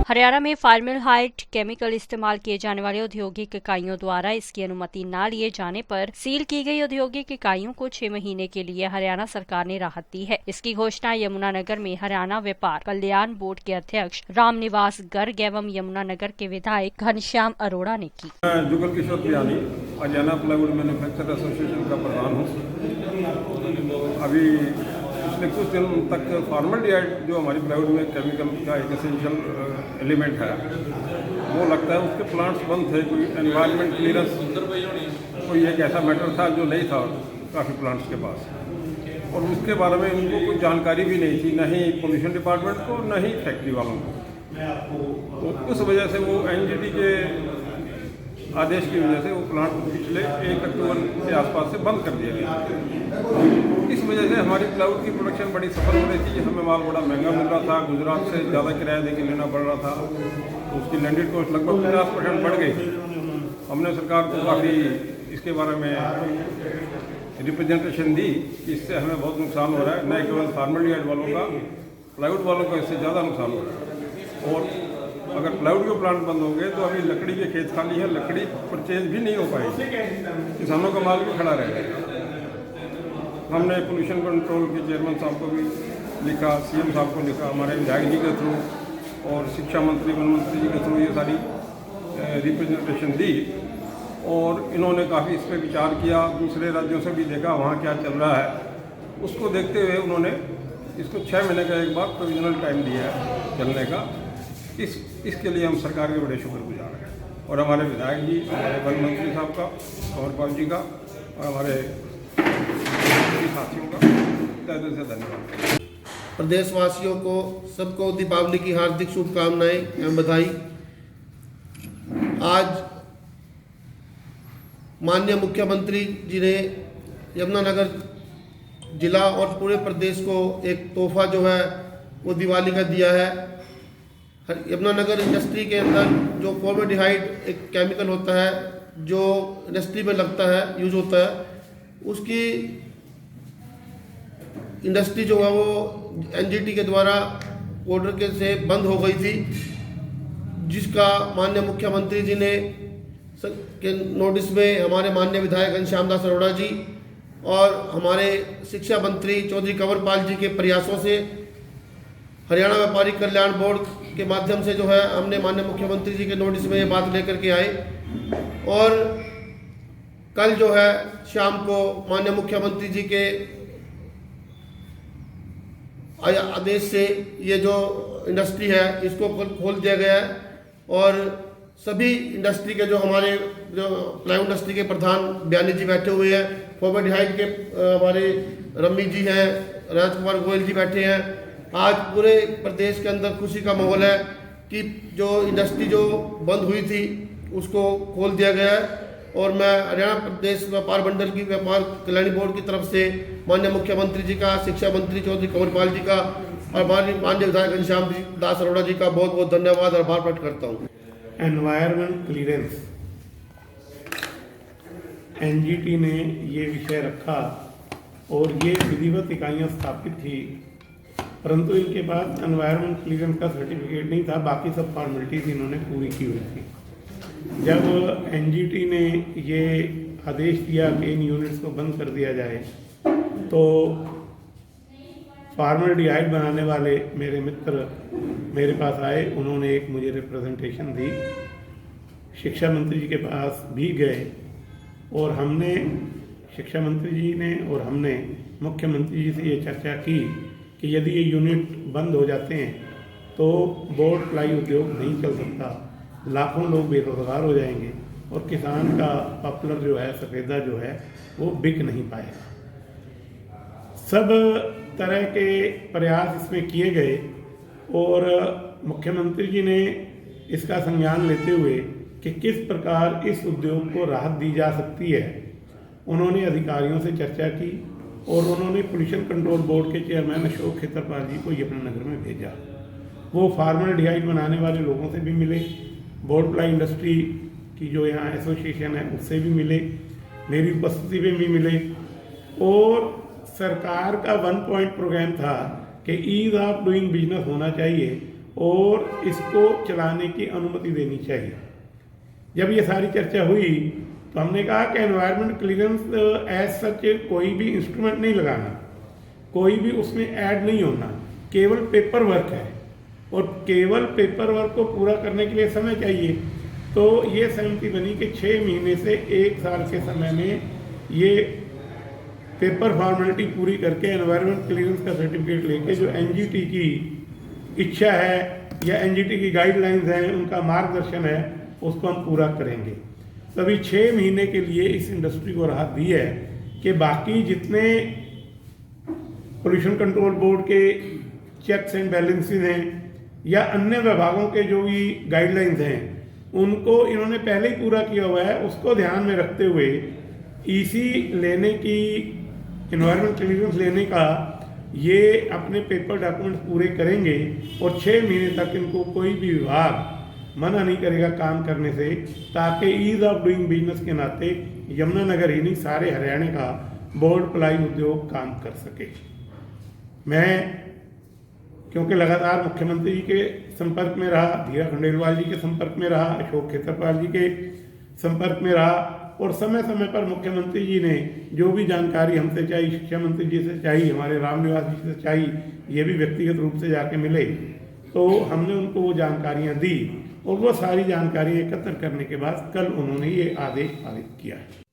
हरियाणा में formaldehyde chemical इस्तेमाल किए जाने वाले औद्योगिक इकाइयों द्वारा इसकी अनुमति न लिए जाने पर सील की गई औद्योगिक इकाइयों को 6 महीने के लिए हरियाणा सरकार ने राहत दी है। इसकी घोषणा यमुनानगर में हरियाणा व्यापार कल्याण बोर्ड के अध्यक्ष रामनिवास गर्ग एवं यमुनानगर के विधायक घनश्याम अरोड़ा ने की। Jugal Kishore पियानी Haryana plywood manufacturer association का प्रधान हूँ। अभी पिछले कुछ दिन तक फॉर्मलडिहाइड जो हमारी प्लाईवुड में केमिकल का एक एसेंशियल एलिमेंट है, वो लगता है उसके प्लांट्स बंद थे। कोई एनवायरनमेंट क्लियरेंस कोई एक ऐसा मैटर था जो नहीं था काफ़ी प्लांट्स के पास, और उसके बारे में उनको कोई जानकारी भी नहीं थी, न ही पोल्यूशन डिपार्टमेंट को न ही फैक्ट्री वालों को। तो उस वजह से वो एनजीटी के आदेश की वजह से वो प्लांट पिछले 1 अक्टूबर के आसपास से बंद कर दिया गया। इस वजह से हमारी प्लाईवुड की प्रोडक्शन बड़ी सफल हो रही थी। हमें माल बड़ा महंगा मिल रहा था, गुजरात से ज़्यादा किराया देके लेना पड़ रहा था, तो उसकी लैंडेड कॉस्ट लगभग 50% बढ़ गई। हमने सरकार को काफ़ी इसके बारे में रिप्रेजेंटेशन दी कि इससे हमें बहुत नुकसान हो रहा है, न केवल फॉर्मलडिहाइड वालों का, प्लाईवुड वालों का इससे ज़्यादा नुकसान हो रहा है। और अगर प्लाईवुड के प्लांट बंद होंगे तो अभी लकड़ी के खेत खाली है, लकड़ी परचेज भी नहीं हो पाएगी, किसानों का माल भी खड़ा रहेगा। हमने पोल्यूशन कंट्रोल के चेयरमैन साहब को भी लिखा, सीएम साहब को लिखा, हमारे विधायक जी के थ्रू और शिक्षा मंत्री वन मंत्री जी के थ्रू ये सारी रिप्रेजेंटेशन दी, और इन्होंने काफ़ी इस पर विचार किया। दूसरे राज्यों से भी देखा वहाँ क्या चल रहा है, उसको देखते हुए उन्होंने इसको 6 महीने का एक बार प्रोविजनल टाइम दिया है चलने का। इसके लिए हम सरकार के बड़े शुक्रगुजार हैं, और हमारे विधायक जी, हमारे वन मंत्री साहब का, कंवरपाल जी का, और हमारे साथियों का तहे दिल से धन्यवाद। प्रदेशवासियों को सबको दीपावली की हार्दिक शुभकामनाएं एवं बधाई। आज माननीय मुख्यमंत्री जी ने यमुनानगर जिला और पूरे प्रदेश को एक तोहफा जो है वो दिवाली का दिया है। यमुनानगर इंडस्ट्री के अंदर जो फॉर्मलडिहाइड एक केमिकल होता है जो इंडस्ट्री में लगता है, यूज होता है, उसकी इंडस्ट्री जो है वो एनजीटी के द्वारा ऑर्डर के से बंद हो गई थी, जिसका माननीय मुख्यमंत्री जी ने के नोटिस में हमारे माननीय विधायक घनश्याम दास अरोड़ा जी और हमारे शिक्षा मंत्री चौधरी कंवरपाल जी के प्रयासों से हरियाणा व्यापारी कल्याण बोर्ड के माध्यम से जो है हमने माननीय मुख्यमंत्री जी के नोटिस में ये बात लेकर के आए, और कल जो है शाम को माननीय मुख्यमंत्री जी के आदेश से ये जो इंडस्ट्री है इसको खोल दिया गया है, और सभी इंडस्ट्री के जो हमारे जो प्लाईवुड इंडस्ट्री के प्रधान बयानी जी बैठे हुए हैं, फॉर्मलडिहाइड के हमारे रम्मी जी हैं, राजकुमार गोयल जी बैठे हैं। आज पूरे प्रदेश के अंदर खुशी का माहौल है कि जो इंडस्ट्री जो बंद हुई थी उसको खोल दिया गया है, और मैं हरियाणा प्रदेश व्यापार मंडल की व्यापार कल्याण बोर्ड की तरफ से माननीय मुख्यमंत्री जी का, शिक्षा मंत्री चौधरी कंवरपाल जी का और माननीय विधायक घनश्याम दास अरोड़ा जी का बहुत बहुत धन्यवाद और आभार प्रकट करता हूँ। एनवायरमेंट क्लियरेंस एनजीटी ने ये विषय रखा और ये विधिवत इकाइयाँ स्थापित थी, परंतु इनके पास एनवायरमेंट क्लियरेंस का सर्टिफिकेट नहीं था। बाकी सब फॉर्मेलिटीज इन्होंने पूरी की हुई थी। जब एनजीटी ने ये आदेश दिया कि इन यूनिट्स को बंद कर दिया जाए, तो फॉर्मलडिहाइड बनाने वाले मेरे मित्र मेरे पास आए, उन्होंने एक मुझे रिप्रेजेंटेशन दी, शिक्षा मंत्री जी के पास भी गए, और हमने शिक्षा मंत्री जी ने और हमने मुख्यमंत्री जी से ये चर्चा की कि यदि ये यूनिट बंद हो जाते हैं तो बोर्ड प्लाई उद्योग नहीं चल सकता, लाखों लोग बेरोजगार हो जाएंगे और किसान का पॉपुलर जो है सफ़ेदा जो है वो बिक नहीं पाएगा। सब तरह के प्रयास इसमें किए गए, और मुख्यमंत्री जी ने इसका संज्ञान लेते हुए कि किस प्रकार इस उद्योग को राहत दी जा सकती है, उन्होंने अधिकारियों से चर्चा की, और उन्होंने पोल्यूशन कंट्रोल बोर्ड के चेयरमैन अशोक खेतरपाल जी को यमुनानगर में भेजा। वो फॉर्मलडिहाइड बनाने वाले लोगों से भी मिले, बोर्ड प्लाई इंडस्ट्री की जो यहाँ एसोसिएशन है उससे भी मिले, मेरी उपस्थिति में भी मिले, और सरकार का 1 पॉइंट प्रोग्राम था कि ईज ऑफ डूइंग बिजनेस होना चाहिए, और इसको चलाने की अनुमति देनी चाहिए। जब ये सारी चर्चा हुई तो हमने कहा कि एनवायरनमेंट क्लियरेंस एज सच कोई भी इंस्ट्रूमेंट नहीं लगाना, कोई भी उसमें ऐड नहीं होना, केवल पेपर वर्क है और केवल पेपर वर्क को पूरा करने के लिए समय चाहिए। तो ये सहमति बनी कि 6 महीने से 1 साल के समय में ये पेपर फॉर्मेलिटी पूरी करके एनवायरनमेंट क्लियरेंस का सर्टिफिकेट लेके जो एनजीटी की इच्छा है या एनजीटी की गाइडलाइंस हैं, उनका मार्गदर्शन है, उसको हम पूरा करेंगे। तभी 6 महीने के लिए इस इंडस्ट्री को राहत दी है कि बाकी जितने पोल्यूशन कंट्रोल बोर्ड के चेक्स एंड बैलेंसेस हैं या अन्य विभागों के जो भी गाइडलाइंस हैं उनको इन्होंने पहले ही पूरा किया हुआ है। उसको ध्यान में रखते हुए ईसी लेने की, एनवायरनमेंट क्लियरेंस लेने का ये अपने पेपर डॉक्यूमेंट्स पूरे करेंगे और 6 महीने तक इनको कोई भी विभाग मना नहीं करेगा काम करने से, ताकि ईज ऑफ डूइंग बिजनेस के नाते यमुनानगर ही नहीं सारे हरियाणा का बोर्ड प्लाई उद्योग काम कर सके। मैं क्योंकि लगातार मुख्यमंत्री जी के संपर्क में रहा, धीरा खंडेलवाल जी के संपर्क में रहा, अशोक खेतरपाल जी के संपर्क में रहा और समय समय पर मुख्यमंत्री जी ने जो भी जानकारी हमसे चाहिए, शिक्षा मंत्री जी से चाहिए, हमारे रामनिवास जी से चाहिए, ये भी व्यक्तिगत रूप से जाके मिले, तो हमने उनको वो जानकारियाँ दी और वो सारी जानकारी एकत्र करने के बाद कल उन्होंने ये आदेश पारित किया है।